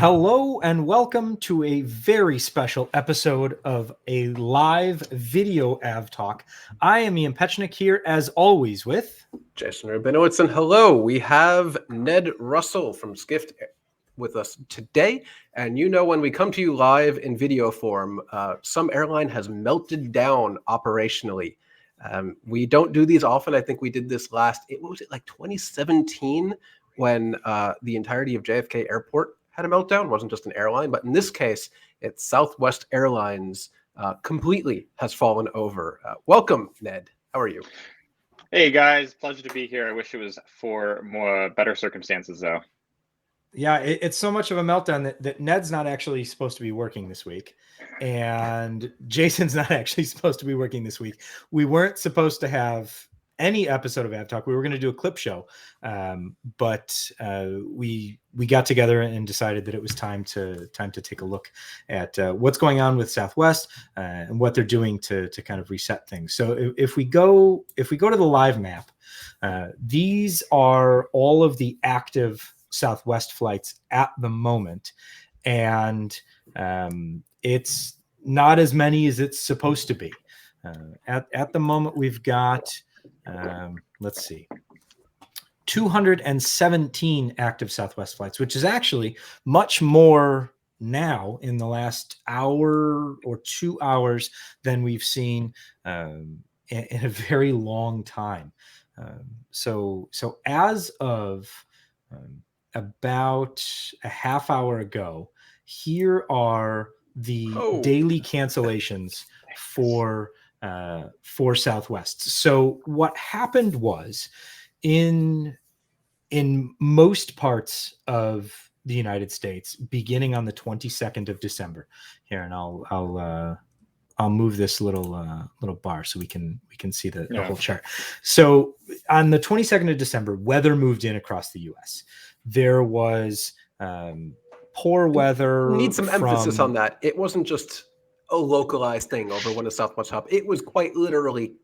Hello and welcome to a very special episode of a live video AvTalk. I am Ian Petchnick here as always with Jason Rabinowitz, and hello. We have Ned Russell from Skift with us today. And you know, when we come to you live in video form, some airline has melted down operationally. We don't do these often. I think we did this last, what was it, like 2017, when the entirety of JFK Airport had a meltdown. It wasn't just an airline, but in this case, it's Southwest Airlines completely has fallen over. Welcome, Ned. How are you? Hey guys, pleasure to be here. I wish it was for more better circumstances though. Yeah, it's so much of a meltdown that Ned's not actually supposed to be working this week. And Jason's not actually supposed to be working this week. We weren't supposed to have any episode of AvTalk. We were going to do a clip show, but we got together and decided that it was time to take a look at what's going on with Southwest and what they're doing to kind of reset things. So if we go to the live map, these are all of the active Southwest flights at the moment, and it's not as many as it's supposed to be. At the moment, we've got let's see, 217 active Southwest flights, which is actually much more now in the last hour or 2 hours than we've seen in a very long time. So as of about a half hour ago, here are the daily cancellations for Southwest. So what happened was, in most parts of the United States, beginning on the 22nd of December, here, and I'll move this little bar so we can see the whole chart. So on the 22nd of December, weather moved in across the U.S. There was poor weather. Need some emphasis on that. It wasn't just a localized thing over when the Southwest hub. It was quite literally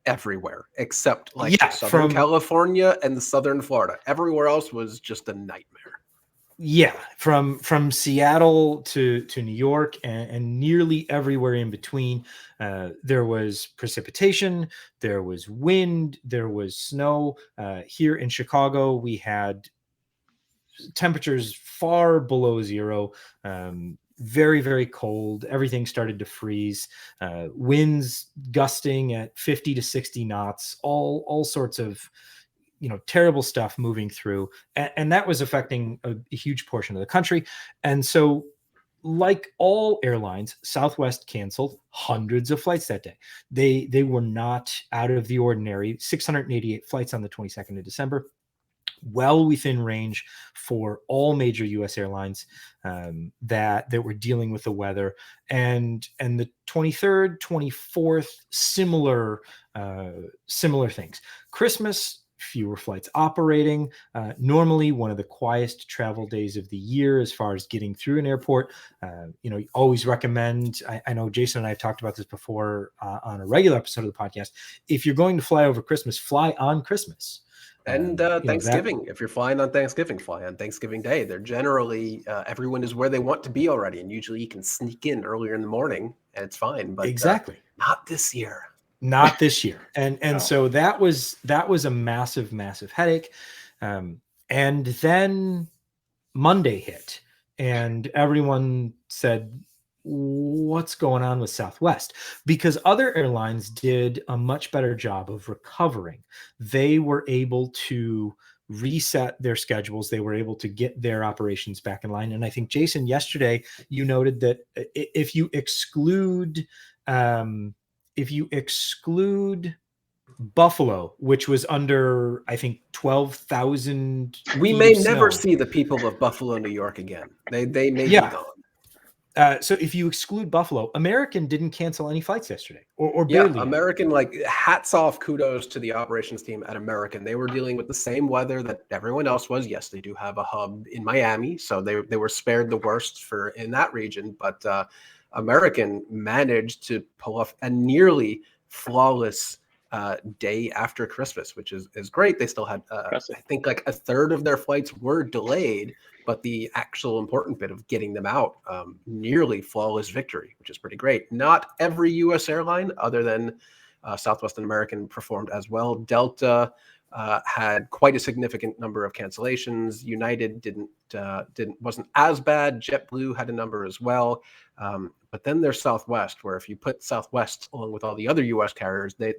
everywhere except Southern California and the Southern Florida. Everywhere else was just a nightmare. Yeah, from Seattle to New York and nearly everywhere in between. There was precipitation, there was wind, there was snow. Here in Chicago, we had temperatures far below zero. Very, very cold. Everything started to freeze. Winds gusting at 50 to 60 knots. All sorts of terrible stuff moving through, and that was affecting a huge portion of the country. And so, like all airlines, Southwest canceled hundreds of flights that day. They were not out of the ordinary. 688 flights on the 22nd of December. Well within range for all major U.S. airlines that were dealing with the weather, and the 23rd, 24th, similar things. Christmas, fewer flights operating. Normally one of the quietest travel days of the year as far as getting through an airport. You always recommend, I know Jason and I have talked about this before on a regular episode of the podcast, if you're going to fly over Christmas, fly on Christmas. And Thanksgiving, if you're flying on Thanksgiving, fly on Thanksgiving Day. They're generally, everyone is where they want to be already. And usually you can sneak in earlier in the morning and it's fine. But exactly, not this year. Not this year. And so that was a massive headache. And then Monday hit and everyone said, what's going on with Southwest? Because other airlines did a much better job of recovering. They were able to reset their schedules. They were able to get their operations back in line. And I think, Jason, yesterday you noted that if you exclude Buffalo, which was under, I think, 12,000. We may never see the people of Buffalo, New York again. They may be gone. So if you exclude Buffalo, American didn't cancel any flights yesterday, or barely. Yeah, American, hats off, kudos to the operations team at American. They were dealing with the same weather that everyone else was. Yes, they do have a hub in Miami, so they were spared the worst in that region. But American managed to pull off a nearly flawless day after Christmas, which is great. They still had, I think, like a third of their flights were delayed, but the actual important bit of getting them out, nearly flawless victory, which is pretty great. Not every U.S. airline, other than Southwest and American, performed as well. Delta had quite a significant number of cancellations. United wasn't as bad. JetBlue had a number as well. But then there's Southwest, where if you put Southwest along with all the other U.S. carriers, they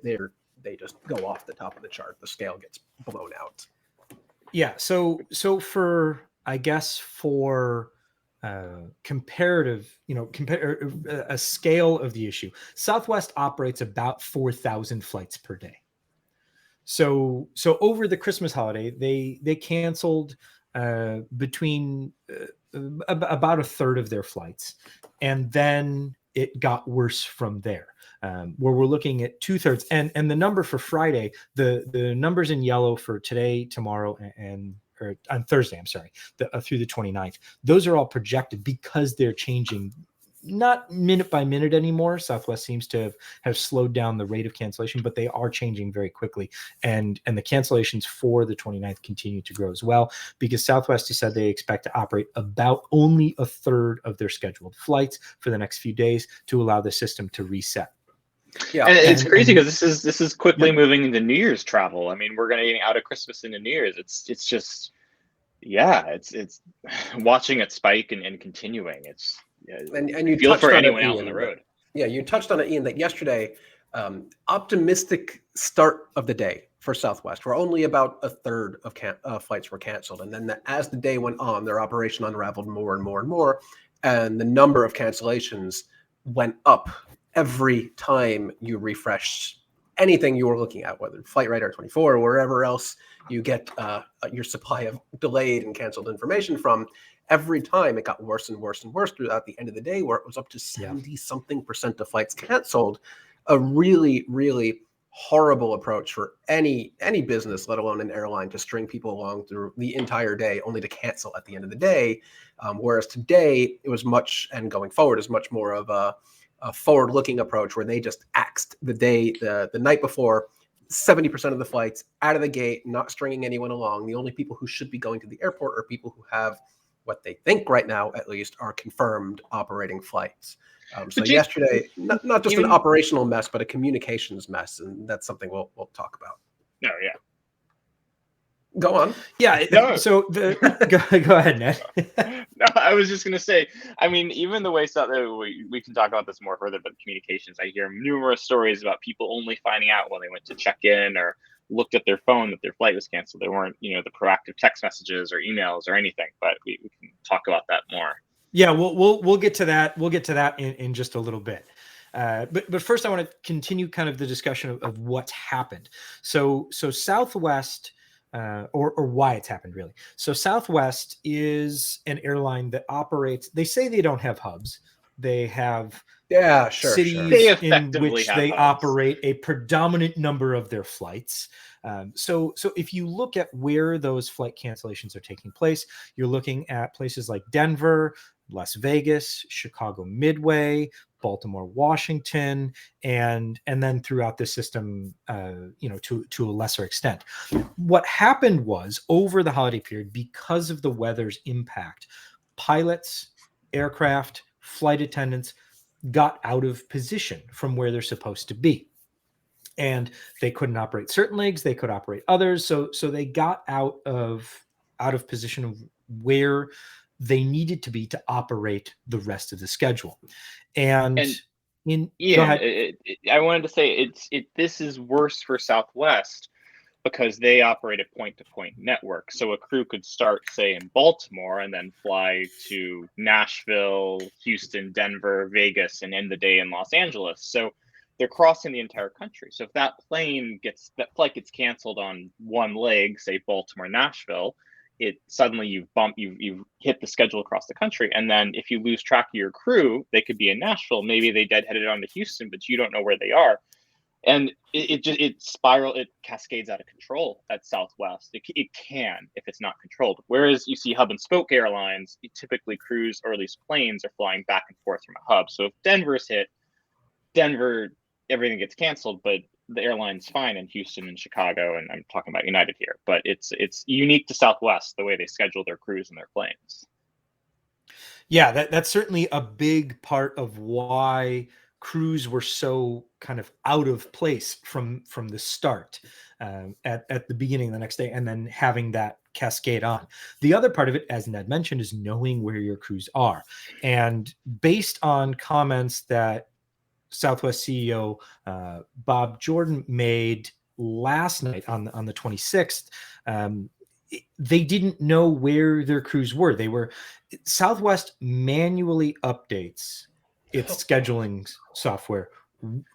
just go off the top of the chart. The scale gets blown out. Yeah. So for, I guess, for comparative, a scale of the issue, Southwest operates about 4,000 flights per day. So over the Christmas holiday, they canceled between about a third of their flights, and then it got worse from there. Where we're looking at 2/3, and the number for Friday, the numbers in yellow for today, tomorrow, or on Thursday, I'm sorry, through the 29th, those are all projected because they're changing, not minute by minute anymore. Southwest seems to have slowed down the rate of cancellation, but they are changing very quickly. And the cancellations for the 29th continue to grow as well, because Southwest has said they expect to operate about only a third of their scheduled flights for the next few days to allow the system to reset. Yeah, and it's crazy because this is quickly moving into New Year's travel. I mean, we're going to get out of Christmas into New Year's. It's just, yeah, it's watching it spike and continuing. It's, and you feel touched for on anyone it, out Ian, on the road. Yeah, you touched on it, Ian, that yesterday, optimistic start of the day for Southwest, where only about a third of flights were canceled. And then as the day went on, their operation unraveled more and more and more. And the number of cancellations went up every time you refreshed anything you were looking at, whether Flight Radar 24 or wherever else you get your supply of delayed and canceled information from. Every time it got worse and worse and worse throughout the end of the day, where it was up to 70-something% of flights canceled. A really, really horrible approach for any business, let alone an airline, to string people along through the entire day only to cancel at the end of the day. Whereas today it was and going forward is much more of a forward-looking approach, where they just axed the night before 70% of the flights out of the gate, not stringing anyone along. The only people who should be going to the airport are people who have what they think right now, at least, are confirmed operating flights. So yesterday, not just an operational mess, but a communications mess, and that's something we'll talk about. No, yeah. Go on. Yeah. No. So go ahead, Ned. No, I was just going to say, I mean, even the way we can talk about this more further, but communications, I hear numerous stories about people only finding out when they went to check in or looked at their phone that their flight was canceled. There weren't, the proactive text messages or emails or anything, but we can talk about that more. Yeah, we'll get to that. We'll get to that in just a little bit. But first I want to continue kind of the discussion of what's happened. So Southwest, or why it's happened, really. So Southwest is an airline that operates, they say they don't have hubs. They have cities in which they operate a predominant number of their flights. So if you look at where those flight cancellations are taking place, you're looking at places like Denver, Las Vegas, Chicago Midway, Baltimore, Washington, and then throughout the system, to a lesser extent. What happened was, over the holiday period, because of the weather's impact, pilots, aircraft, flight attendants got out of position from where they're supposed to be. And they couldn't operate certain legs, they could operate others. So they got out of position of where they needed to be to operate the rest of the schedule. And go ahead. I wanted to say this is worse for Southwest because they operate a point-to-point network. So a crew could start, say, in Baltimore and then fly to Nashville, Houston, Denver, Vegas, and end the day in Los Angeles. So they're crossing the entire country. So if that flight gets canceled on one leg, say Baltimore, Nashville, suddenly you've hit the schedule across the country. And then if you lose track of your crew, they could be in Nashville. Maybe they deadheaded on to Houston, but you don't know where they are. And it cascades out of control at Southwest. It can, if it's not controlled. Whereas you see hub and spoke airlines, typically crews, or at least planes, are flying back and forth from a hub. So if Denver's hit, everything gets canceled, but the airline's fine in Houston and Chicago, and I'm talking about United here, but it's unique to Southwest the way they schedule their crews and their planes. Yeah, that's certainly a big part of why crews were so kind of out of place from the start, at the beginning of the next day, and then having that cascade on. The other part of it, as Ned mentioned, is knowing where your crews are. And based on comments that Southwest CEO Bob Jordan made last night on the 26th, they didn't know where their crews were. Southwest manually updates its scheduling software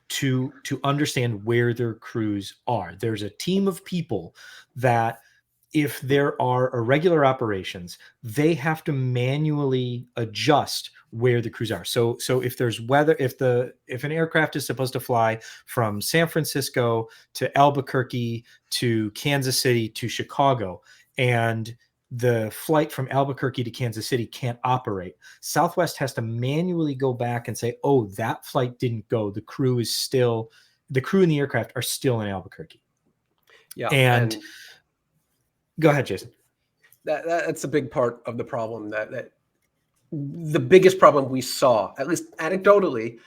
to understand where their crews are. There's a team of people that, if there are irregular operations, they have to manually adjust where the crews are. So if there's weather, if an aircraft is supposed to fly from San Francisco to Albuquerque to Kansas City to Chicago, and the flight from Albuquerque to Kansas City can't operate, Southwest has to manually go back and say, oh, that flight didn't go. The crew and the aircraft are still in Albuquerque. Yeah. And go ahead, Jason. That's a big part of the problem. That the biggest problem we saw, at least anecdotally,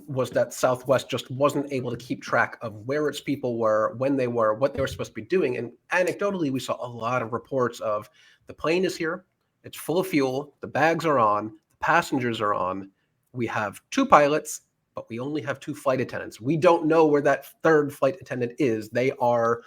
was that Southwest just wasn't able to keep track of where its people were, when they were, what they were supposed to be doing. And anecdotally, we saw a lot of reports of the plane is here, it's full of fuel, the bags are on, the passengers are on, we have 2 pilots, but we only have 2 flight attendants. We don't know where that 3rd flight attendant is. They are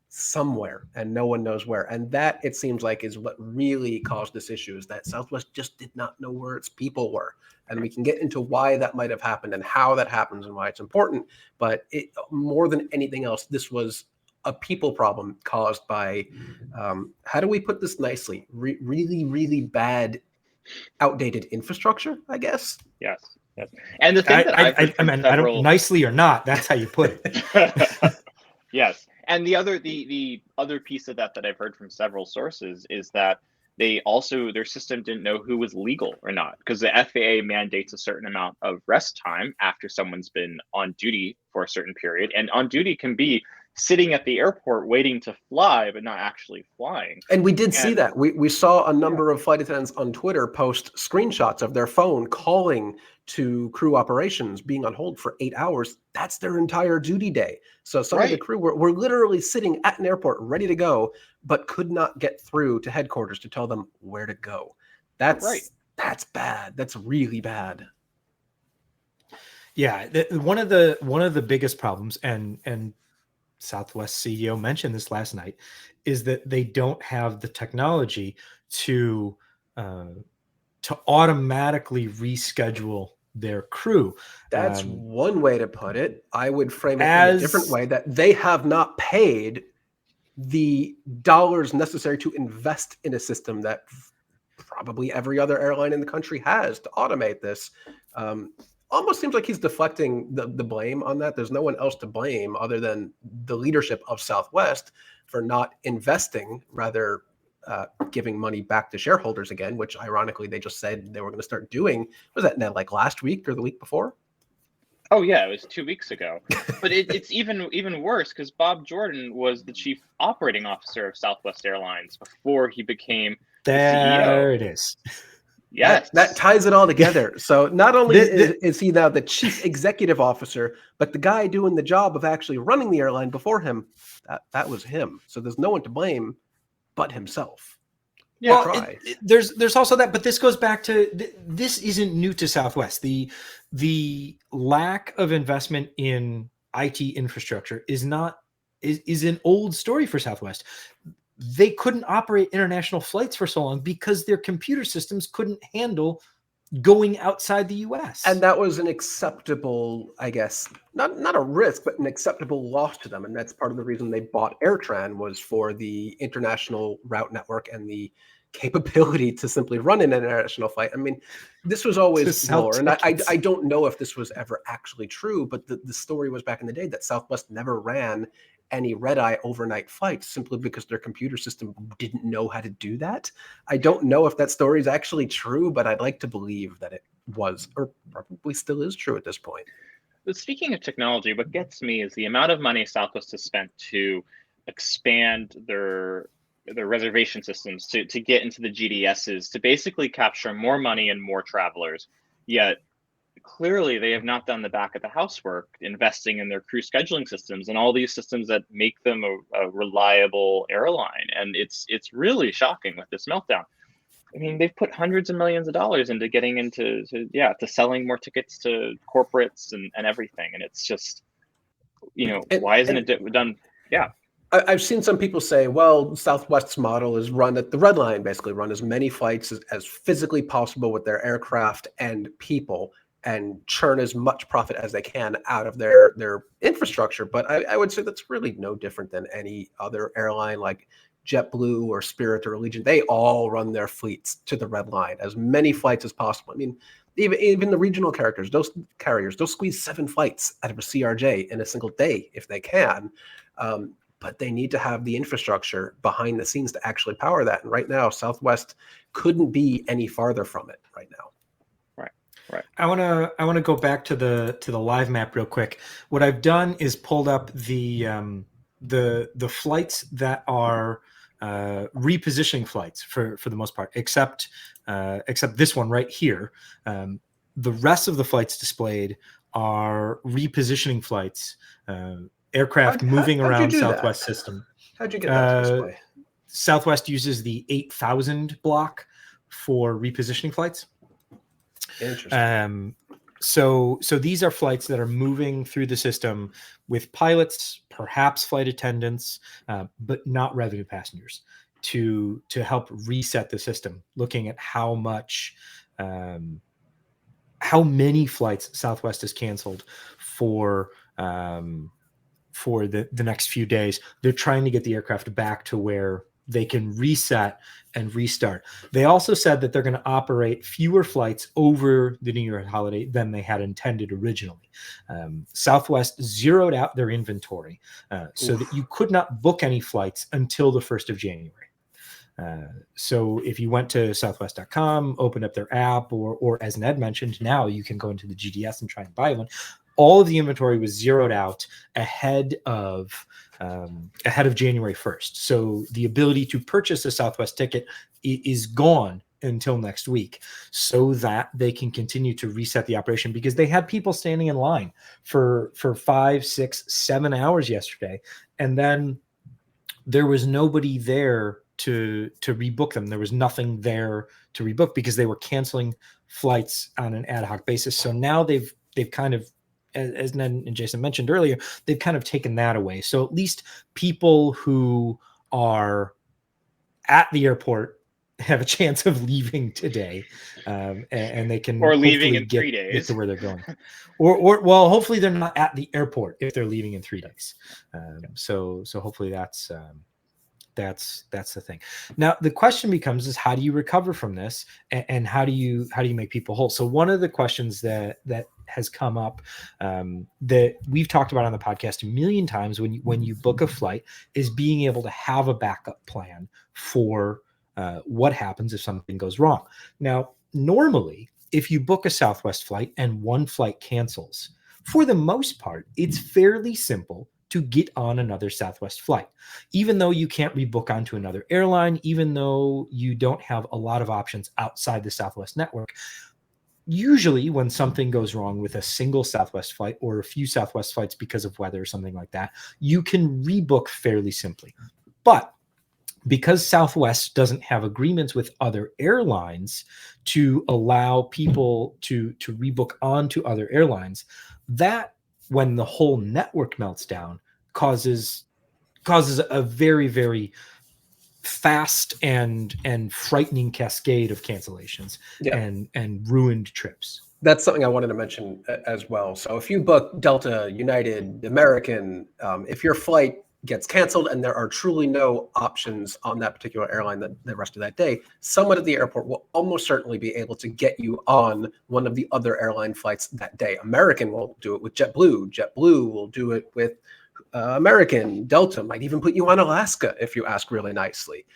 somewhere and no one knows where. And that, it seems like, is what really caused this issue, is that Southwest just did not know where its people were. And we can get into why that might have happened and how that happens and why it's important. But more than anything else, this was a people problem caused by, how do we put this nicely? Really, really bad, outdated infrastructure, I guess. Yes. And the thing that I don't, nicely or not, that's how you put it. Yes. And the other piece of that I've heard from several sources is that their system didn't know who was legal or not, because the FAA mandates a certain amount of rest time after someone's been on duty for a certain period. And on duty can be sitting at the airport waiting to fly, but not actually flying. And we did see that. We saw a number of flight attendants on Twitter post screenshots of their phone calling to crew operations, being on hold for 8 hours. That's their entire duty day. So some of the crew were literally sitting at an airport ready to go, but could not get through to headquarters to tell them where to go. That's bad. That's really bad. Yeah, one of the biggest problems, and Southwest CEO mentioned this last night, is that they don't have the technology to automatically reschedule their crew. That's one way to put it. I would frame it in a different way, that they have not paid the dollars necessary to invest in a system that probably every other airline in the country has to automate this. Almost seems like he's deflecting the blame on that. There's no one else to blame other than the leadership of Southwest for not investing, rather giving money back to shareholders again, which ironically they just said they were going to start doing. Was that like last week or the week before? Oh yeah, it was 2 weeks ago. But it's even worse, because Bob Jordan was the chief operating officer of Southwest Airlines before he became the CEO. There it is. Yes. That ties it all together. So not only is he now the chief executive officer, but the guy doing the job of actually running the airline before him, that was him. So there's no one to blame but himself. Yeah, well, there's also that, but this goes back to this isn't new to Southwest. The lack of investment in IT infrastructure is an old story for Southwest. They couldn't operate international flights for so long because their computer systems couldn't handle going outside the US. And that was an acceptable, I guess, not a risk, but an acceptable loss to them. And that's part of the reason they bought AirTran, was for the international route network and the capability to simply run an international flight. I mean, this was always lower. And I don't know if this was ever actually true, but the story was back in the day that Southwest never ran any red-eye overnight flights simply because their computer system didn't know how to do that. I don't know if that story is actually true, but I'd like to believe that it was, or probably still is, true at this point. But speaking of technology, what gets me is the amount of money Southwest has spent to expand their reservation systems to get into the GDSs to basically capture more money and more travelers. Yet clearly they have not done the back of the housework, investing in their crew scheduling systems and all these systems that make them a reliable airline. And it's really shocking with this meltdown. I mean, they've put hundreds of millions of dollars into getting into to selling more tickets to corporates and everything. And it's just, why isn't it done? Yeah. I've seen some people say, well, Southwest's model is run at the red line, basically run as many flights as physically possible with their aircraft and people, and churn as much profit as they can out of their infrastructure. But I would say that's really no different than any other airline like JetBlue or Spirit or Allegiant. They all run their fleets to the red line, as many flights as possible. I mean, even the regional carriers, they'll squeeze 7 flights out of a CRJ in a single day if they can. But they need to have the infrastructure behind the scenes to actually power that. And right now, Southwest couldn't be any farther from it right now. Right. I want to go back to the live map real quick. What I've done is pulled up the flights that are repositioning flights for the most part, except this one right here. The rest of the flights displayed are repositioning flights. Aircraft moving around Southwest system. How'd you get that display? Southwest uses the 8,000 block for repositioning flights. Interesting. So these are flights that are moving through the system with pilots, perhaps flight attendants, but not revenue passengers, to help reset the system, looking at how many flights Southwest has canceled for the next few days. They're trying to get the aircraft back to where they can reset and restart. They also said that they're going to operate fewer flights over the New Year holiday than they had intended originally. Southwest zeroed out their inventory so that you could not book any flights until the 1st of January. So if you went to southwest.com, opened up their app, or as Ned mentioned, now you can go into the GDS and try and buy one. All of the inventory was zeroed out ahead of January 1st. So the ability to purchase a Southwest ticket is gone until next week, so that they can continue to reset the operation, because they had people standing in line for 5, 6, 7 hours yesterday, and then there was nobody there to rebook them. There was nothing there to rebook because they were canceling flights on an ad hoc basis. So now they've kind of, as Ned and Jason mentioned earlier, they've kind of taken that away. So at least people who are at the airport have a chance of leaving today, and they can or leaving in get, 3 days, get to where they're going. Or well, hopefully they're not at the airport if they're leaving in 3 days. So hopefully that's the thing. Now the question becomes is, how do you recover from this, and how do you make people whole? So one of the questions that has come up, that we've talked about on the podcast a million times when you book a flight, is being able to have a backup plan for what happens if something goes wrong. Now, normally, if you book a Southwest flight and one flight cancels, for the most part, it's fairly simple to get on another Southwest flight. Even though you can't rebook onto another airline, even though you don't have a lot of options outside the Southwest network, usually when something goes wrong with a single Southwest flight or a few Southwest flights because of weather or something like that, you can rebook fairly simply. But because Southwest doesn't have agreements with other airlines to allow people to rebook onto other airlines, that, when the whole network melts down, causes a very, very fast and frightening cascade of cancellations and ruined trips. That's something I wanted to mention as well. So if you book Delta, United, American, if your flight gets canceled and there are truly no options on that particular airline the rest of that day, someone at the airport will almost certainly be able to get you on one of the other airline flights that day. American will do it with JetBlue. JetBlue will do it with American. Delta might even put you on Alaska if you ask really nicely.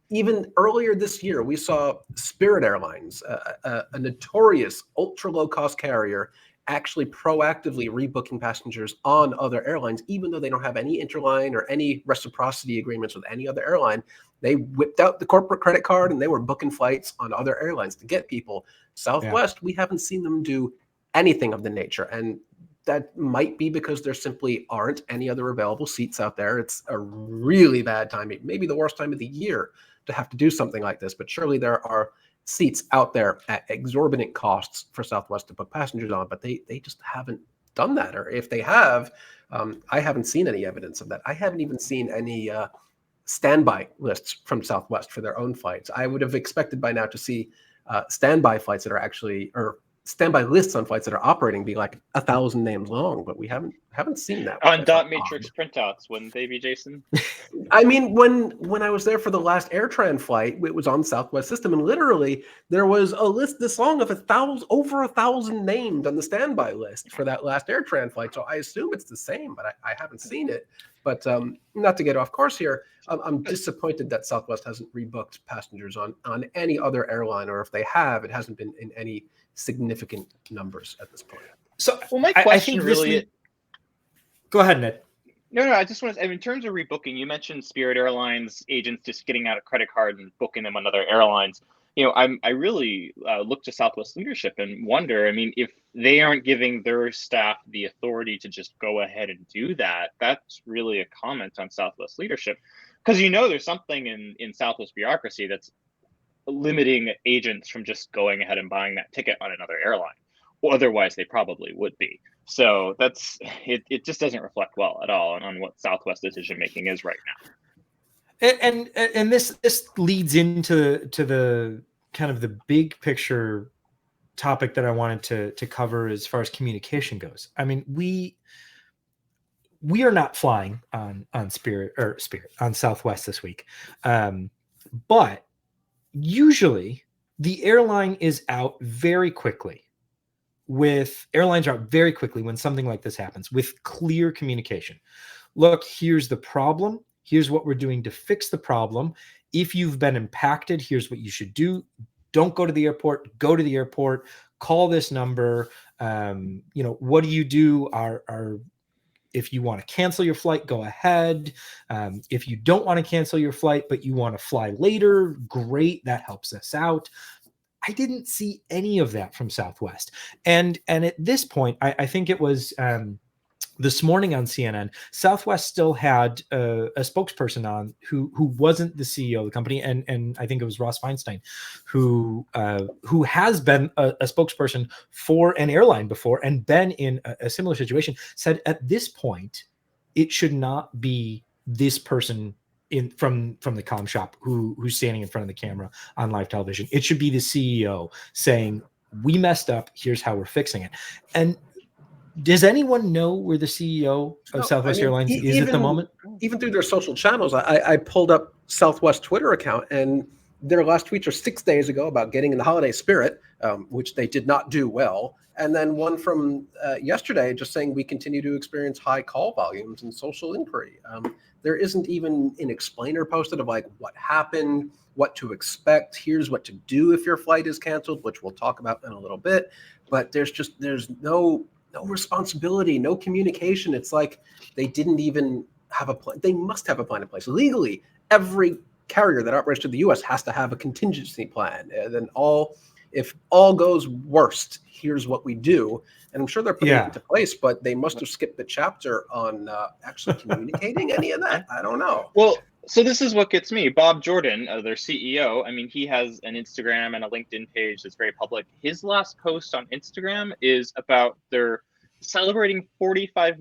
Even earlier this year, we saw Spirit Airlines, a notorious ultra low-cost carrier, actually proactively rebooking passengers on other airlines, even though they don't have any interline or any reciprocity agreements with any other airline. They whipped out the corporate credit card and they were booking flights on other airlines to get people. Southwest, we haven't seen them do anything of the nature. And that might be because there simply aren't any other available seats out there. It's a really bad time, maybe the worst time of the year to have to do something like this. But surely there are seats out there at exorbitant costs for Southwest to book passengers on, but they just haven't done that. Or if they have, I haven't seen any evidence of that. I haven't even seen any standby lists from Southwest for their own flights. I would have expected by now to see standby flights that are actually, or standby lists on flights that are operating be like 1,000 names long, but we haven't seen that. On dot matrix printouts, wouldn't they be, Jason? I mean, when I was there for the last AirTran flight, it was on Southwest system, and literally there was a list this long of over 1,000 names on the standby list for that last AirTran flight. So I assume it's the same, but I haven't seen it. But not to get off course here, I'm disappointed that Southwest hasn't rebooked passengers on any other airline, or if they have, it hasn't been in any significant numbers at this point. So, well, my question Go ahead, Ned. No, I just want to. I mean, in terms of rebooking, you mentioned Spirit Airlines agents just getting out a credit card and booking them on other airlines. You know, I really look to Southwest leadership and wonder. I mean, if they aren't giving their staff the authority to just go ahead and do that, that's really a comment on Southwest leadership, because there's something in Southwest bureaucracy that's limiting agents from just going ahead and buying that ticket on another airline. Well, otherwise they probably would be. So that's it. It just doesn't reflect well at all on what Southwest decision making is right now. And this leads into the kind of the big picture topic that I wanted to cover as far as communication goes. I mean, we are not flying on Spirit on Southwest this week, but usually the airline is out very quickly. Airlines are out very quickly when something like this happens, with clear communication. Look, here's the problem. Here's what we're doing to fix the problem. If you've been impacted, here's what you should do. Don't go to the airport. Go to the airport. Call this number. What do you do? If you want to cancel your flight, go ahead. If you don't want to cancel your flight, but you want to fly later, great. That helps us out. I didn't see any of that from Southwest. And at this point, I think it was this morning on CNN, Southwest still had a spokesperson on who wasn't the CEO of the company, and I think it was Ross Feinstein, who has been a spokesperson for an airline before and been in a similar situation, said at this point it should not be this person from the comm shop who's standing in front of the camera on live television. It should be the CEO saying, we messed up, here's how we're fixing it. And does anyone know where the CEO of Southwest Airlines is at the moment? Even through their social channels, I pulled up Southwest Twitter account, and their last tweets are 6 days ago about getting in the holiday spirit, which they did not do well. And then one from yesterday just saying we continue to experience high call volumes and social inquiry. There isn't even an explainer posted of like what happened, what to expect. Here's what to do if your flight is canceled, which we'll talk about in a little bit. But there's no responsibility, no communication. It's like they didn't even have a plan. They must have a plan in place. Legally, every carrier that operates to the U.S. has to have a contingency plan. And then if all goes worst, here's what we do. And I'm sure they're putting it into place, but they must have skipped the chapter on actually communicating any of that. I don't know. Well, so this is what gets me. Bob Jordan, their CEO, I mean, he has an Instagram and a LinkedIn page that's very public. His last post on Instagram is about their celebrating 45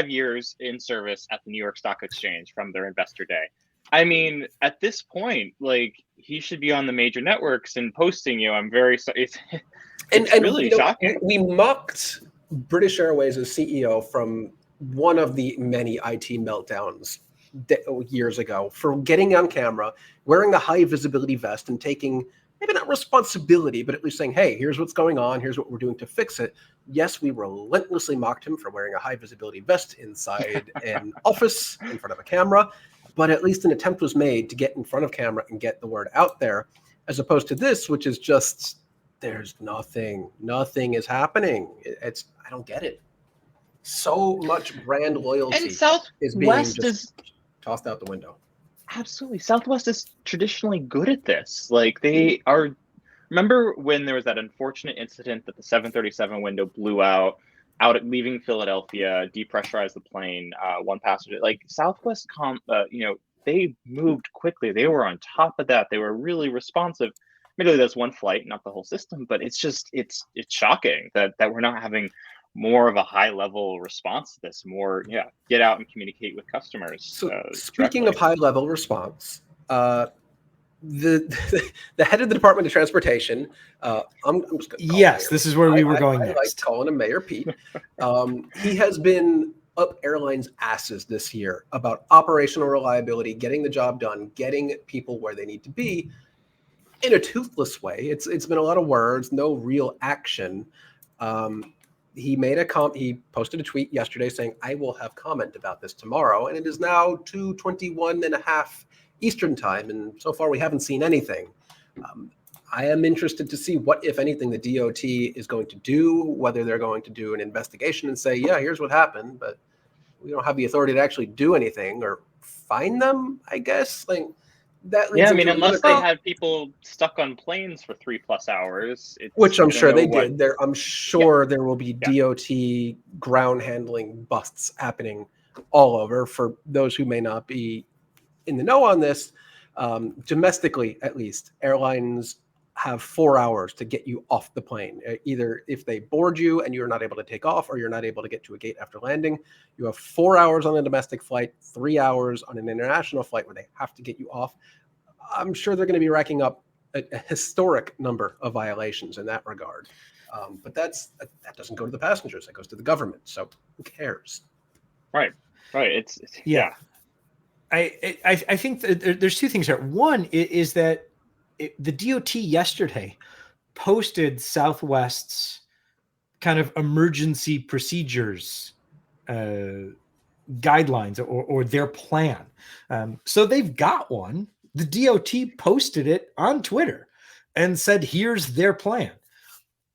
years in service at the New York Stock Exchange from their investor day. I mean, at this point, like, he should be on the major networks and posting I'm very sorry. It's really shocking. We mocked British Airways' CEO from one of the many IT meltdowns years ago for getting on camera, wearing the high visibility vest and taking maybe not responsibility, but at least saying, hey, here's what's going on. Here's what we're doing to fix it. Yes, we relentlessly mocked him for wearing a high visibility vest inside an office in front of a camera, but at least an attempt was made to get in front of camera and get the word out there, as opposed to this, which is just there's nothing is happening. I don't get it. So much brand loyalty And is being Southwest just is tossed out the window. absolutely, Southwest is traditionally good at this. Like they are. Remember when there was that unfortunate incident that the 737 window blew out at leaving Philadelphia, depressurized the plane, one passenger. Like Southwest, they moved quickly. They were on top of that. They were really responsive. Admittedly, that's one flight, not the whole system, but it's shocking that we're not having more of a high level response to this. More, get out and communicate with customers. So speaking directly. of high level response, the head of the Department of Transportation, I'm just going to call Yes, Mayor this Pete. is where we were going I next. like calling him Mayor Pete. He has been up airlines' asses this year about operational reliability, getting the job done, getting people where they need to be in a toothless way. It's been a lot of words, no real action. He posted a tweet yesterday saying, I will have comment about this tomorrow. And it is now 2:21 and a half Eastern time. And so far we haven't seen anything. I am interested to see what, if anything, the DOT is going to do, whether they're going to do an investigation and say, yeah, here's what happened, but we don't have the authority to actually do anything or fine them, I guess. Like that leads into unless they had people stuck on planes for 3+ hours, which I'm sure they what, did. I'm sure there will be DOT ground handling busts happening all over. For those who may not be in the know on this, domestically at least, airlines have 4 hours to get you off the plane. Either if they board you and you're not able to take off, or you're not able to get to a gate after landing, you have 4 hours on a domestic flight, 3 hours on an international flight where they have to get you off. I'm sure they're going to be racking up a historic number of violations in that regard. But that doesn't go to the passengers. That goes to the government. So who cares? Right. It's I think that there's two things here. One is that the DOT yesterday posted Southwest's kind of emergency procedures guidelines or their plan. So they've got one. The DOT posted it on Twitter and said, here's their plan.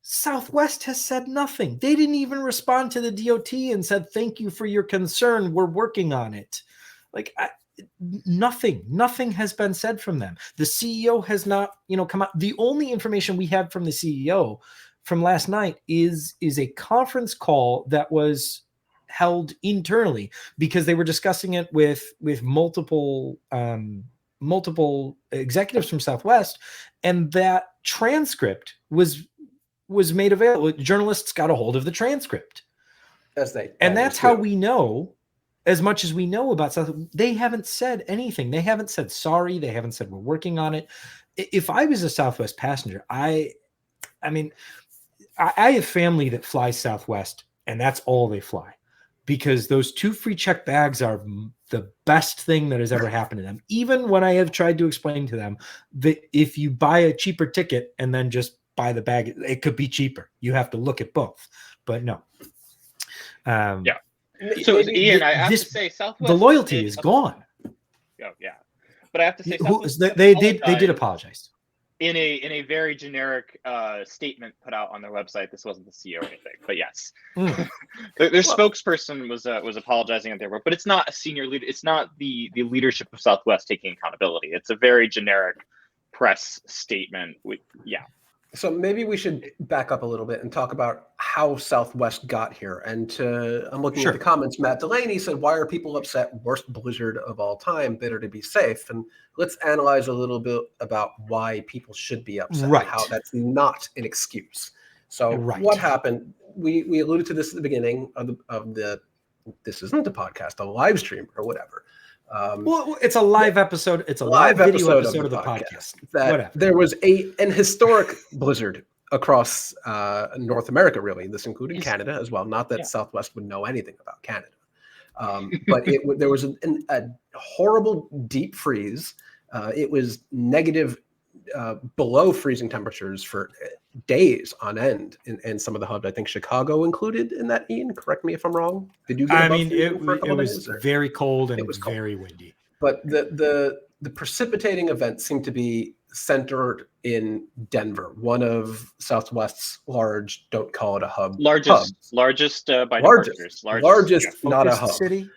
Southwest has said nothing. They didn't even respond to the DOT and said, thank you for your concern. We're working on it. Like, nothing has been said from them. The CEO has not, come out. The only information we have from the CEO from last night is a conference call that was held internally because they were discussing it with multiple executives from Southwest, and that transcript was made available. Journalists got a hold of the transcript, and that's how we know. As much as we know about South, they haven't said anything. They haven't said sorry. They haven't said we're working on it. If I was a Southwest passenger, I have family that flies Southwest, and that's all they fly, because those 2 free check bags are the best thing that has ever happened to them. Even when I have tried to explain to them that if you buy a cheaper ticket and then just buy the bag, it could be cheaper. You have to look at both, but no. So Ian, I have to say, Southwest, the loyalty is gone. Yeah, but I have to say, they did apologize in a very generic statement put out on their website. This wasn't the CEO or anything, but yes, their spokesperson was apologizing at their work, but it's not a senior leader. It's not the leadership of Southwest taking accountability. It's a very generic press statement. So maybe we should back up a little bit and talk about how Southwest got here. And I'm looking at the comments. Matt Delaney said, why are people upset? Worst blizzard of all time, better to be safe. And let's analyze a little bit about why people should be upset, and how that's not an excuse. So what happened? We alluded to this at the beginning of the this isn't a podcast, a live stream or whatever. Well, it's a live episode. It's a live video episode of the podcast. There was an historic blizzard across North America, really. This included Canada as well. Not that Southwest would know anything about Canada. But there was a horrible deep freeze. It was negative, below freezing temperatures for days on end in some of the hubs. I think Chicago included in that, Ian. Correct me if I'm wrong. Did you get it was very cold and it was very windy. But the precipitating event seemed to be centered in Denver, one of Southwest's large, don't call it a hub, largest by departures, largest, not a Focused hub. city.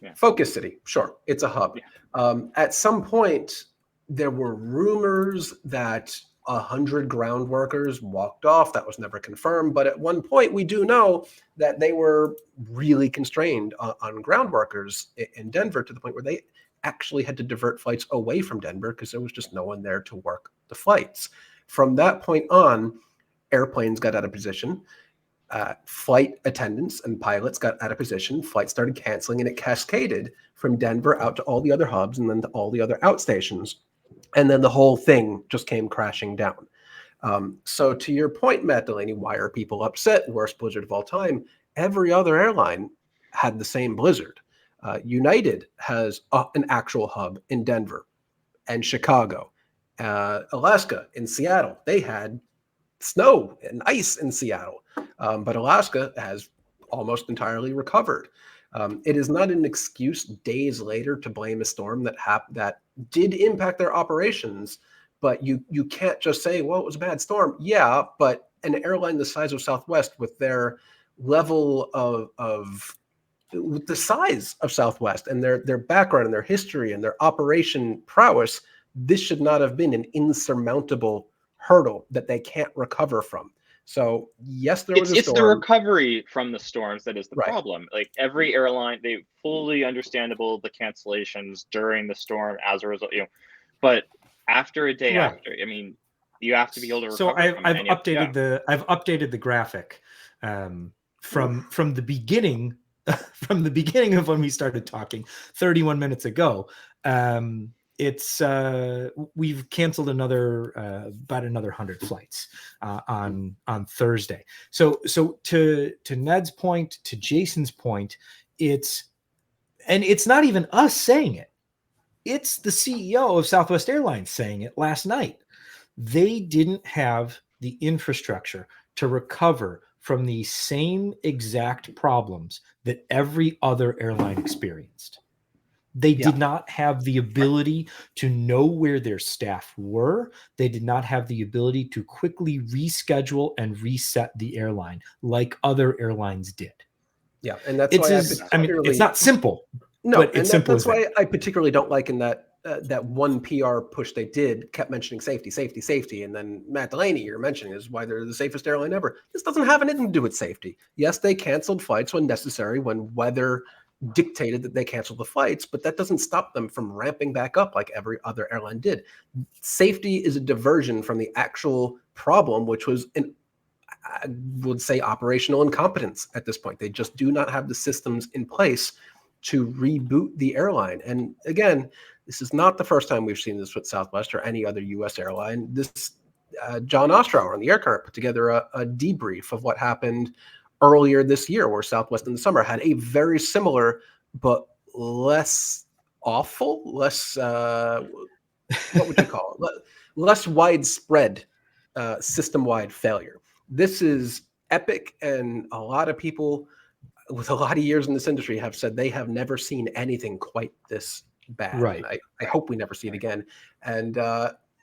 Yeah. Focus city, sure, it's a hub. Yeah. At some point, there were rumors that 100 ground workers walked off. That was never confirmed. But at one point, we do know that they were really constrained on ground workers in Denver, to the point where they actually had to divert flights away from Denver because there was just no one there to work the flights. From that point on, airplanes got out of position. Flight attendants and pilots got out of position. Flights started canceling, and it cascaded from Denver out to all the other hubs and then to all the other outstations. And then the whole thing just came crashing down. So to your point, Matt Delaney, why are people upset? Worst blizzard of all time. Every other airline had the same blizzard. United has an actual hub in Denver and Chicago. Alaska in Seattle, they had snow and ice in Seattle. But Alaska has almost entirely recovered. It is not an excuse days later to blame a storm that did impact their operations, but you can't just say, well, it was a bad storm. Yeah, but an airline the size of Southwest, with their level with the size of Southwest and their background and their history and their operation prowess, this should not have been an insurmountable hurdle that they can't recover from. So yes, there was a storm. It's the recovery from the storms that is the problem. Like every airline, they fully understandable the cancellations during the storm as a result, but after a day after, I mean, you have to be able to recover. So I've updated the graphic from the beginning from the beginning of when we started talking 31 minutes ago. It's we've canceled about another 100 flights on Thursday. So to Ned's point, to Jason's point, it's not even us saying it. It's the CEO of Southwest Airlines saying it last night. They didn't have the infrastructure to recover from the same exact problems that every other airline experienced. They did not have the ability to know where their staff were. They did not have the ability to quickly reschedule and reset the airline like other airlines did. Yeah, and that's it's not simple. No, but it's simple. That's why I particularly don't like in that one PR push they kept mentioning safety, and then Matt Delaney, you're mentioning, is why they're the safest airline ever. This doesn't have anything to do with safety. Yes, they canceled flights when necessary, when weather dictated that they canceled the flights, but that doesn't stop them from ramping back up like every other airline did. Safety is a diversion from the actual problem, which was I would say operational incompetence at this point. They just do not have the systems in place to reboot the airline. And again, this is not the first time we've seen this with Southwest or any other U.S. airline. John Ostrower on the Air Current put together a debrief of what happened earlier this year, where Southwest in the summer had a very similar but less awful, what would you call it? Less widespread system-wide failure. This is epic, and a lot of people with a lot of years in this industry have said they have never seen anything quite this bad. Right. And I hope we never see it again. And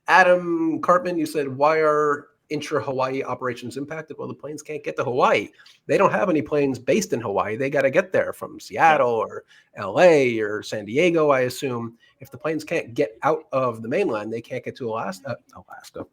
Adam Cartman, you said, why are intra-Hawaii operations impacted? Well, the planes can't get to Hawaii. They don't have any planes based in Hawaii. They got to get there from Seattle or LA or San Diego, I assume. If the planes can't get out of the mainland, they can't get to Alaska.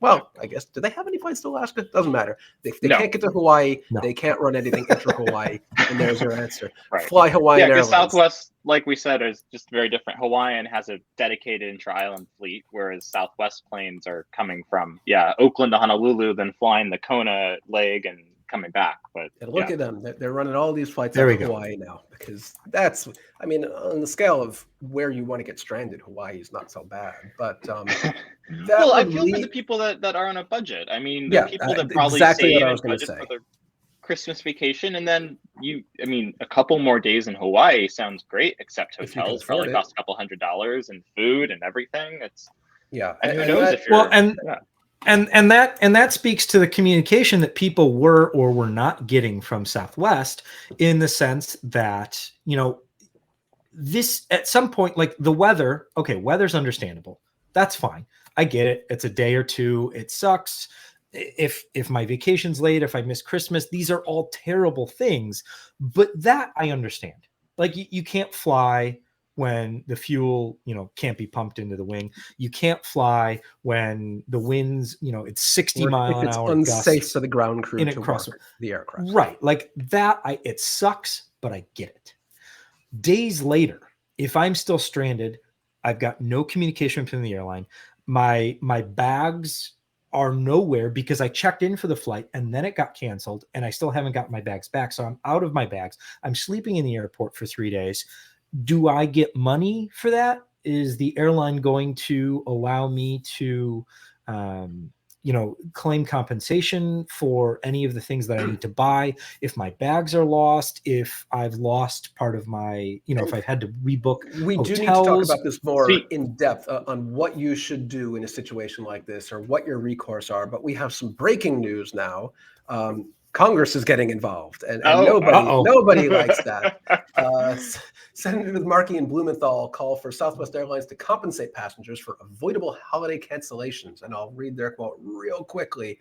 Well, I guess, do they have any flights to Alaska? Doesn't matter. If they can't get to Hawaii, they can't run anything intra-Hawaii. And there's your answer. Right. Fly Hawaiian Airlines. Southwest, like we said, is just very different. Hawaiian has a dedicated intra-island fleet, whereas Southwest planes are coming from, Oakland to Honolulu, then flying the Kona leg and coming back. But look at them. They're running all these flights out of Hawaii now, because on the scale of where you want to get stranded, Hawaii is not so bad. But I feel for the people that are on a budget. I mean, the people that probably exactly save what I was and going to budget say. for their Christmas vacation, and then a couple more days in Hawaii sounds great, except hotels probably cost a couple $100 and food and everything. And who knows if you're And that speaks to the communication that people were or were not getting from Southwest, in the sense that, this at some point, like the weather, okay, weather's understandable. That's fine. I get it. It's a day or two. It sucks. If my vacation's late, if I miss Christmas, these are all terrible things. But that I understand. Like you can't fly when the fuel, can't be pumped into the wing. You can't fly when the winds, it's 60 mile if an it's hour unsafe gusts for the ground crew in a to cross. work the aircraft. Right. Like that, it sucks, but I get it. Days later, if I'm still stranded, I've got no communication from the airline. My bags are nowhere because I checked in for the flight and then it got canceled and I still haven't got my bags back. So I'm out of my bags. I'm sleeping in the airport for 3 days. Do I get money for that? Is the airline going to allow me to, claim compensation for any of the things that I need to buy? If my bags are lost, if I've lost part of my, if I've had to rebook We hotels. do need to talk about this more Sweet. in depth on what you should do in a situation like this or what your recourse are. But we have some breaking news now. Congress is getting involved, and nobody likes that. Senators Markey and Blumenthal call for Southwest Airlines to compensate passengers for avoidable holiday cancellations. And I'll read their quote real quickly.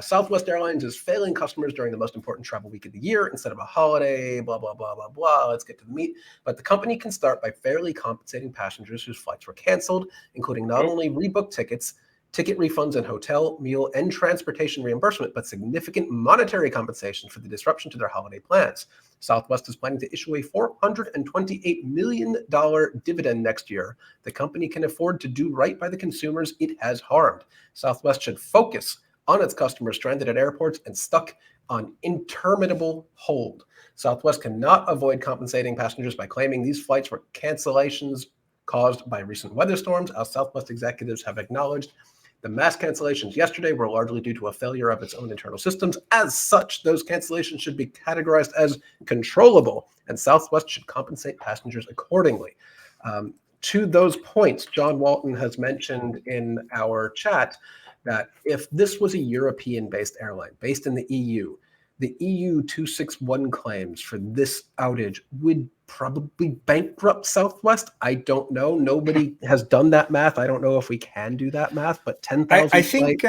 Southwest Airlines is failing customers during the most important travel week of the year instead of a holiday, blah, blah, blah, blah, blah. Let's get to the meat. But the company can start by fairly compensating passengers whose flights were canceled, including not only rebooked tickets, ticket refunds and hotel, meal, and transportation reimbursement, but significant monetary compensation for the disruption to their holiday plans. Southwest is planning to issue a $428 million dividend next year. The company can afford to do right by the consumers it has harmed. Southwest should focus on its customers stranded at airports and stuck on interminable hold. Southwest cannot avoid compensating passengers by claiming these flights were cancellations caused by recent weather storms, as Southwest executives have acknowledged. The mass cancellations yesterday were largely due to a failure of its own internal systems. As such, those cancellations should be categorized as controllable, and Southwest should compensate passengers accordingly. To those points, John Walton has mentioned in our chat that if this was a European-based airline based in the EU 261 claims for this outage would probably bankrupt Southwest. I don't know. Nobody has done that math. I don't know if we can do that math, but 10,000. I think,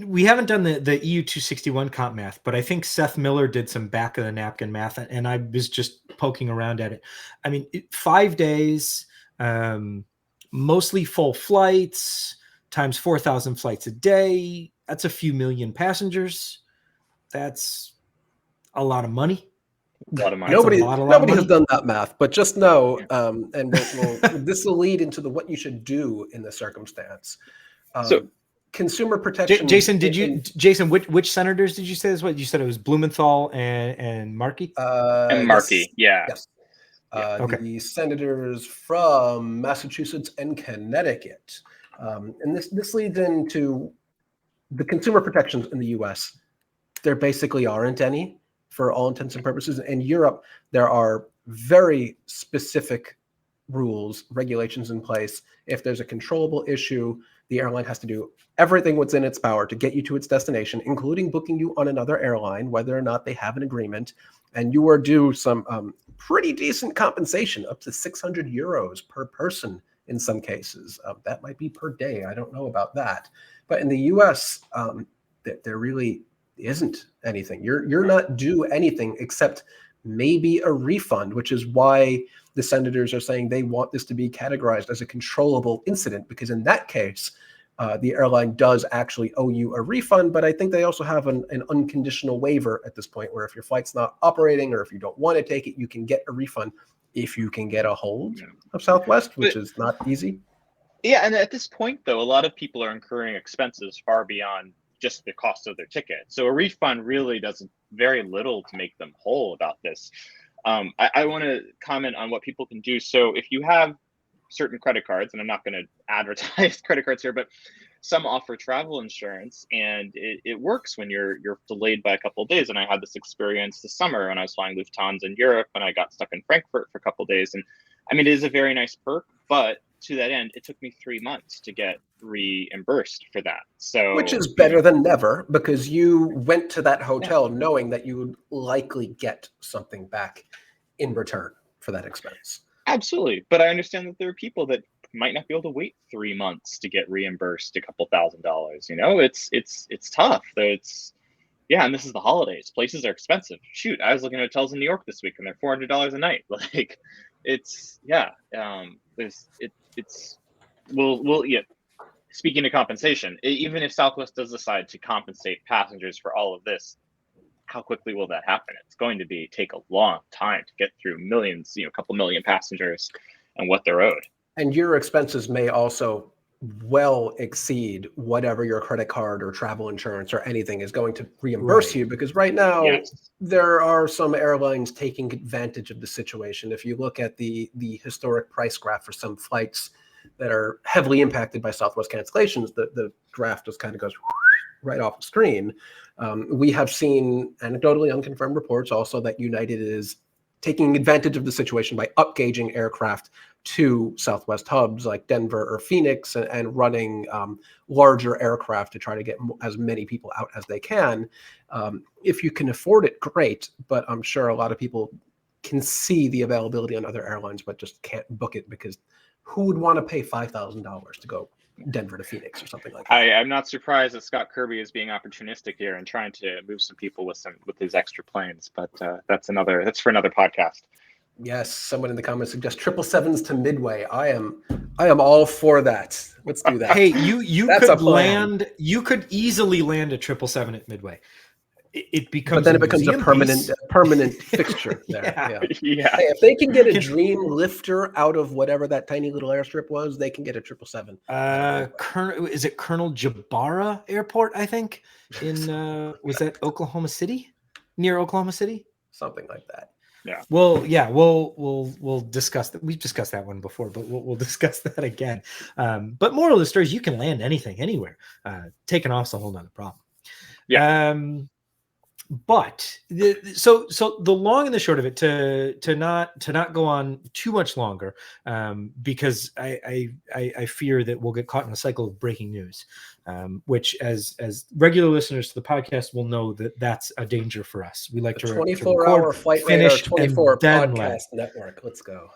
we haven't done the EU 261 comp math, but I think Seth Miller did some back of the napkin math, and I was just poking around at it. I mean, 5 days, mostly full flights, times 4,000 flights a day. That's a few million passengers. That's a lot of money. Nobody has done that math, but just know, and this will lead into what you should do in the circumstance. So, consumer protection. Jason, which senators did you say this was? You said it was Blumenthal and Markey? And Markey, yes. Okay. The senators from Massachusetts and Connecticut. And this leads into the consumer protections in the U.S. There basically aren't any for all intents and purposes. In Europe, there are very specific rules, regulations in place. If there's a controllable issue, the airline has to do everything what's in its power to get you to its destination, including booking you on another airline, whether or not they have an agreement. And you are due some pretty decent compensation, up to 600 euros per person in some cases. That might be per day. I don't know about that. But in the US, there really isn't anything. You're not due anything except maybe a refund, which is why the senators are saying they want this to be categorized as a controllable incident, because in that case, the airline does actually owe you a refund. But I think they also have an unconditional waiver at this point, where if your flight's not operating or if you don't want to take it, you can get a refund if you can get a hold of Southwest, which is not easy. Yeah, and at this point, though, a lot of people are incurring expenses far beyond just the cost of their ticket. So a refund really does very little to make them whole about this. I want to comment on what people can do. So if you have certain credit cards, and I'm not going to advertise credit cards here, but some offer travel insurance, and it works when you're delayed by a couple of days. And I had this experience this summer when I was flying Lufthansa in Europe, and I got stuck in Frankfurt for a couple of days. And I mean, it is a very nice perk, but to that end, it took me 3 months to get reimbursed for that. So, which is better than never, because you went to that hotel knowing that you would likely get something back in return for that expense. Absolutely. But I understand that there are people that might not be able to wait 3 months to get reimbursed a couple $1,000s. You know, it's tough. Yeah, and this is the holidays. Places are expensive. Shoot, I was looking at hotels in New York this week, and they're $400 a night. Like, it's yeah. Yeah. Speaking of compensation, even if Southwest does decide to compensate passengers for all of this, how quickly will that happen? It's going to take a long time to get through millions, a couple million passengers, and what they're owed. And your expenses may also well exceed whatever your credit card or travel insurance or anything is going to reimburse you, because right now there are some airlines taking advantage of the situation. If you look at the historic price graph for some flights that are heavily impacted by Southwest cancellations, the graph just kind of goes right off the screen. We have seen anecdotally unconfirmed reports also that United is taking advantage of the situation by upgauging aircraft to Southwest hubs like Denver or Phoenix and running larger aircraft to try to get as many people out as they can. If you can afford it, great. But I'm sure a lot of people can see the availability on other airlines, but just can't book it, because who would want to pay $5,000 to go Denver to Phoenix or something like that? I'm not surprised that Scott Kirby is being opportunistic here and trying to move some people with his extra planes, but that's for another podcast. Yes, someone in the comments suggests 777s to Midway. I am all for that. Let's do that. Hey, you could easily land a 777 at Midway. It becomes, but then it becomes a permanent fixture there. Yeah. Hey, if they can get a dream lifter out of whatever that tiny little airstrip was, they can get a 777. Is it Colonel Jabara Airport? I think was that Oklahoma City, near Oklahoma City, something like that. Yeah. Well, yeah, we'll discuss that. We've discussed that one before, but we'll discuss that again. But moral of the story is you can land anything, anywhere. Taking off's a whole nother problem. Yeah. But so the long and the short of it, to not go on too much longer, because I fear that we'll get caught in a cycle of breaking news, which as regular listeners to the podcast will know that's a danger for us. We like to 24-hour flight radar 24 podcast network. Let's go.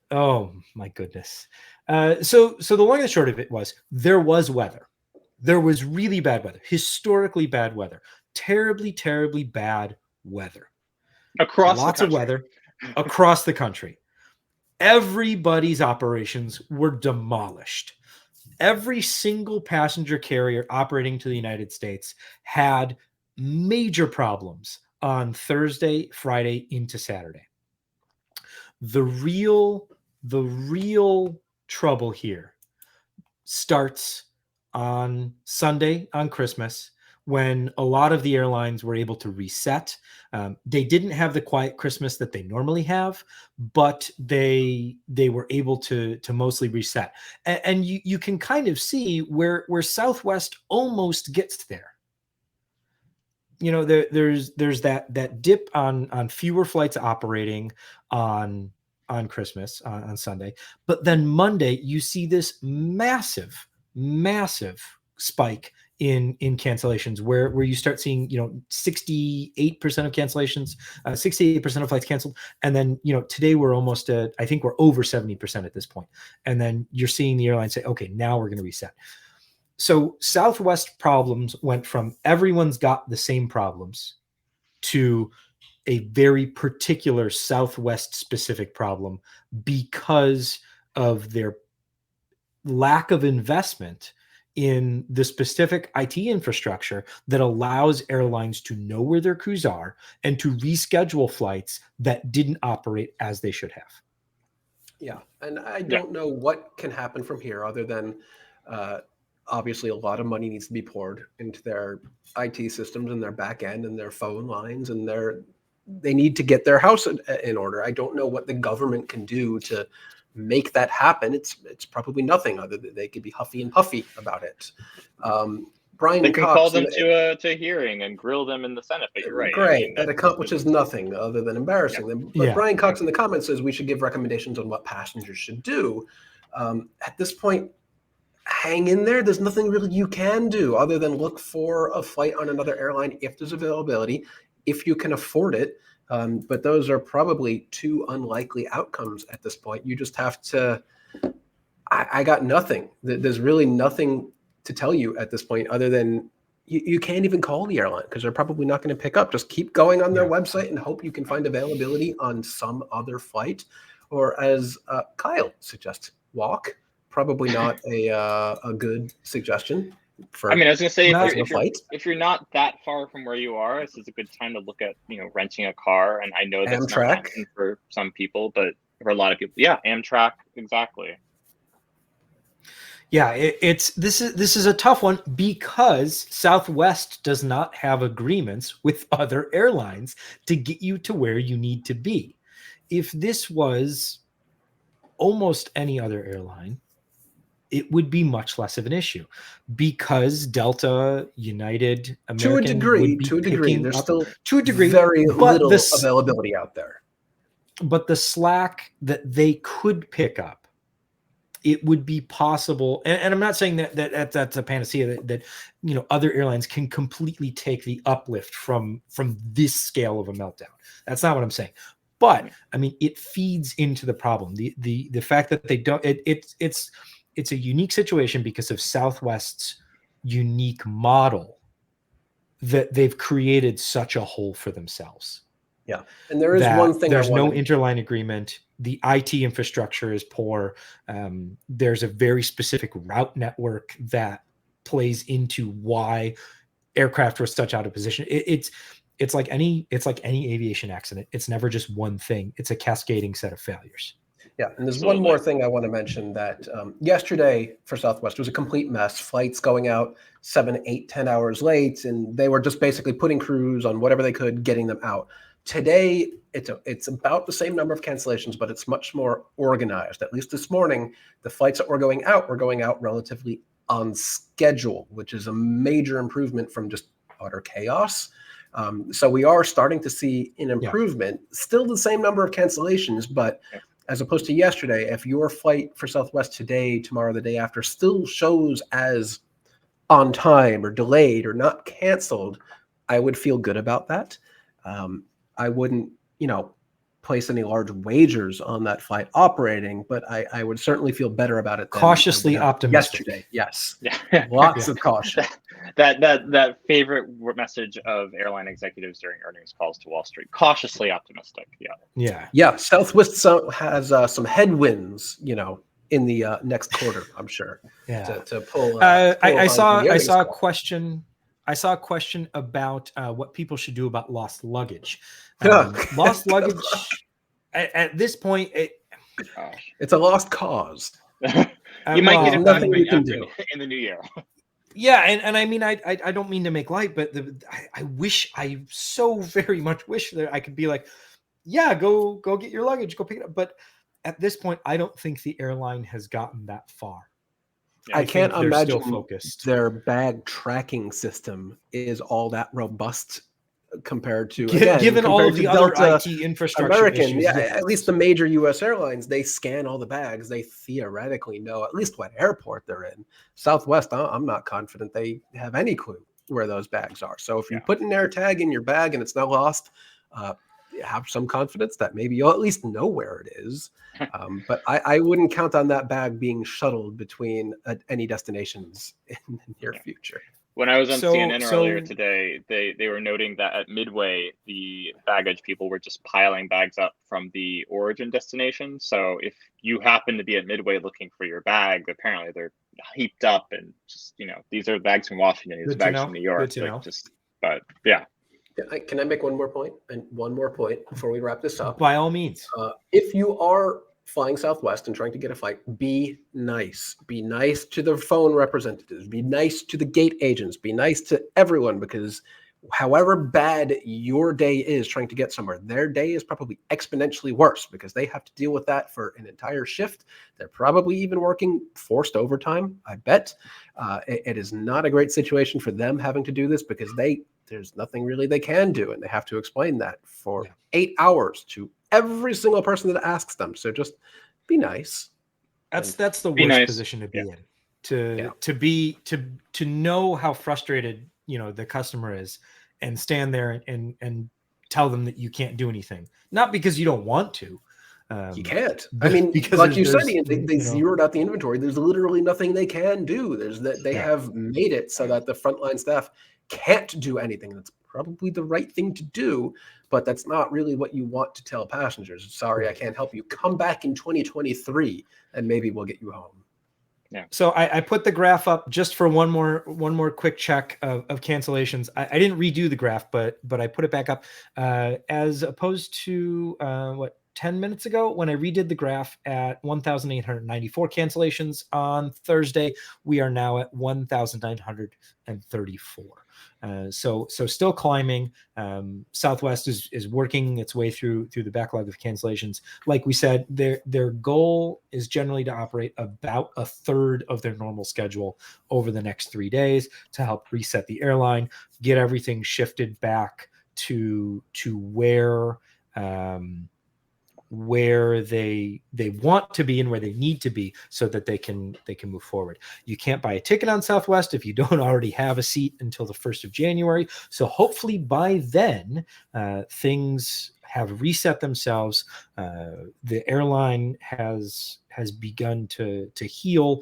Oh my goodness. So the long and the short of it was there was weather. There was really bad weather, historically bad weather. Terribly, terribly bad weather. Lots of weather across the country. Everybody's operations were demolished. Every single passenger carrier operating to the United States had major problems on Thursday, Friday into Saturday. The real trouble here starts on Sunday, on Christmas, when a lot of the airlines were able to reset. They didn't have the quiet Christmas that they normally have, but they were able to mostly reset. And you can kind of see where Southwest almost gets there. There's that dip on fewer flights operating on Christmas, on Sunday. But then Monday, you see this massive spike in cancellations where you start seeing 68% of cancellations, 68% of flights canceled, and then today we're almost at, I think we're over 70% at this point, and then you're seeing the airline say, okay, now we're going to reset. So Southwest problems went from everyone's got the same problems to a very particular Southwest specific problem because of their lack of investment in the specific IT infrastructure that allows airlines to know where their crews are and to reschedule flights that didn't operate as they should have. Yeah. And I don't know what can happen from here other than obviously a lot of money needs to be poured into their IT systems and their back end and their phone lines, and they need to get their house in order. I don't know what the government can do to make that happen. It's probably nothing other than they could be huffy and puffy about it. Brian they can Cox call them to a hearing and grill them in the Senate, but you're right. Great. That accomplishes nothing other than embarrassing them. But Brian Cox in the comments says we should give recommendations on what passengers should do. At this point, hang in there. There's nothing really you can do other than look for a flight on another airline if there's availability, if you can afford it. But those are probably two unlikely outcomes at this point. You just have to, I got nothing. There's really nothing to tell you at this point other than you can't even call the airline because they're probably not going to pick up. Just keep going on their website and hope you can find availability on some other flight. Or as Kyle suggests, walk. Probably not a good suggestion. I mean, I was going to say, if you're not that far from where you are, this is a good time to look at, renting a car. And I know that's Amtrak. not happening for some people, but for a lot of people, Amtrak, exactly. Yeah, this is a tough one because Southwest does not have agreements with other airlines to get you to where you need to be. If this was almost any other airline, it would be much less of an issue because Delta, United, American to a degree, there's still very little availability out there. But the slack that they could pick up, it would be possible, and I'm not saying that's a panacea that other airlines can completely take the uplift from this scale of a meltdown. That's not what I'm saying. But I mean, it feeds into the problem. The fact that they don't, it's a unique situation because of Southwest's unique model that they've created such a hole for themselves. Yeah. And there is one thing. There's no interline agreement. The IT infrastructure is poor. There's a very specific route network that plays into why aircraft were such out of position. It's like any aviation accident. It's never just one thing. It's a cascading set of failures. Yeah, and there's one more thing I want to mention that yesterday for Southwest was a complete mess. Flights going out 7, 8, 10 hours late, and they were just basically putting crews on whatever they could, getting them out. Today, it's about the same number of cancellations, but it's much more organized. At least this morning, the flights that were going out relatively on schedule, which is a major improvement from just utter chaos. So we are starting to see an improvement. Still the same number of cancellations, but as opposed to yesterday, if your flight for Southwest today, tomorrow, the day after still shows as on time or delayed or not canceled, I would feel good about that. I wouldn't, place any large wagers on that flight operating, but I would certainly feel better about it. Cautiously optimistic. Yesterday, yes. Yeah. Lots of caution. That favorite message of airline executives during earnings calls to Wall Street: cautiously optimistic. Yeah. Southwest has some headwinds, in the next quarter, I'm sure. Yeah. To pull. I saw a question. I saw a question about what people should do about lost luggage. Lost luggage at this point, it's a lost cause. You might get nothing you can do in the new year. Yeah, and I mean, I don't mean to make light, but I so very much wish that I could be like, yeah, go get your luggage, go pick it up. But at this point, I don't think the airline has gotten that far. I can't imagine their bag tracking system is all that robust compared to given all of the other IT infrastructure issues. At least the major U.S. airlines, they scan all the bags. They theoretically know at least what airport they're in. Southwest, I'm not confident they have any clue where those bags are. So if you put an air tag in your bag and it's not lost, have some confidence that maybe you'll at least know where it is. But I wouldn't count on that bag being shuttled between any destinations in the near future. When I was on CNN earlier today, they were noting that at Midway, the baggage people were just piling bags up from the origin destination. So if you happen to be at Midway looking for your bag, apparently they're heaped up and just, these are bags from Washington, these are bags from New York. Can I make one more point before we wrap this up? By all means. If you are flying Southwest and trying to get a flight, be nice. Be nice to the phone representatives. Be nice to the gate agents. Be nice to everyone, because however bad your day is trying to get somewhere, their day is probably exponentially worse because they have to deal with that for an entire shift. They're probably even working forced overtime, I bet. It is not a great situation for them having to do this because there's nothing really they can do, and they have to explain that for 8 hours to every single person that asks them. So just be nice. That's the worst position to be in. To know how frustrated the customer is, and stand there and tell them that you can't do anything, not because you don't want to. You can't. I mean, because like you said, they you know, zeroed out the inventory. There's literally nothing they can do. They Yeah. have made it so that the frontline staff can't do anything. That's probably the right thing to do, but that's not really what you want to tell passengers. Sorry, I can't help you. Come back in 2023, and maybe we'll get you home. Yeah. So I put the graph up just for one more quick check of cancellations. I didn't redo the graph, but I put it back up as opposed to 10 minutes ago when I redid the graph at 1,894 cancellations on Thursday. We are now at 1,934. So still climbing. Southwest is working its way through the backlog of cancellations. Like we said, their goal is generally to operate about a third of their normal schedule over the next 3 days to help reset the airline, get everything shifted back to where they want to be and where they need to be so that they can move forward. You can't buy a ticket on Southwest if you don't already have a seat until the 1st of January. So hopefully by then things have reset themselves. The airline has begun to heal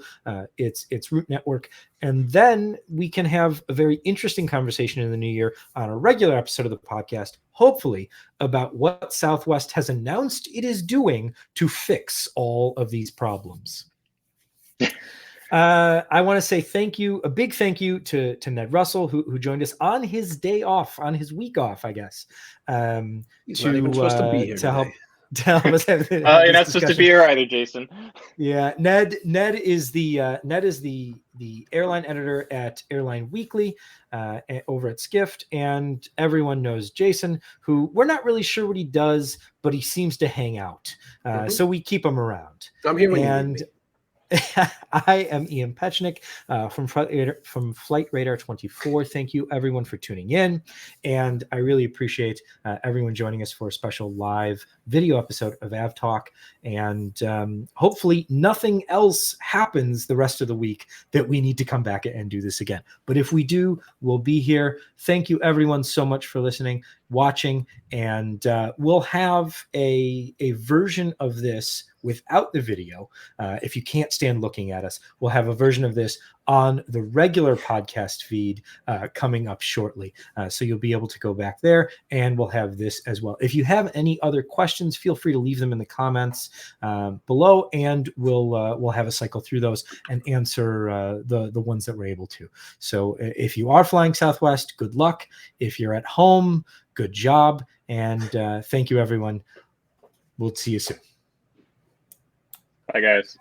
its route network, and then we can have a very interesting conversation in the new year on a regular episode of the podcast, hopefully, about what Southwest has announced it is doing to fix all of these problems. I want to say a big thank you to Ned Russell, who joined us on his day off, on his week off, I guess. He's not even supposed to be here to help today. us have You're not supposed to be here either, Jason. Yeah, Ned is the airline editor at Airline Weekly over at Skift, and everyone knows Jason, who we're not really sure what he does, but he seems to hang out, so we keep him around. I'm here when you need me. I am Ian Petchnick from Flight Radar 24. Thank you, everyone, for tuning in. And I really appreciate everyone joining us for a special live video episode of AvTalk. And hopefully nothing else happens the rest of the week that we need to come back and do this again. But if we do, we'll be here. Thank you, everyone, so much for listening, watching. And we'll have a version of this without the video. If you can't stand looking at us, we'll have a version of this on the regular podcast feed coming up shortly. So you'll be able to go back there, and we'll have this as well. If you have any other questions, feel free to leave them in the comments below, and we'll have a cycle through those and answer the ones that we're able to. So if you are flying Southwest, good luck. If you're at home, good job. And thank you, everyone. We'll see you soon. Bye, guys.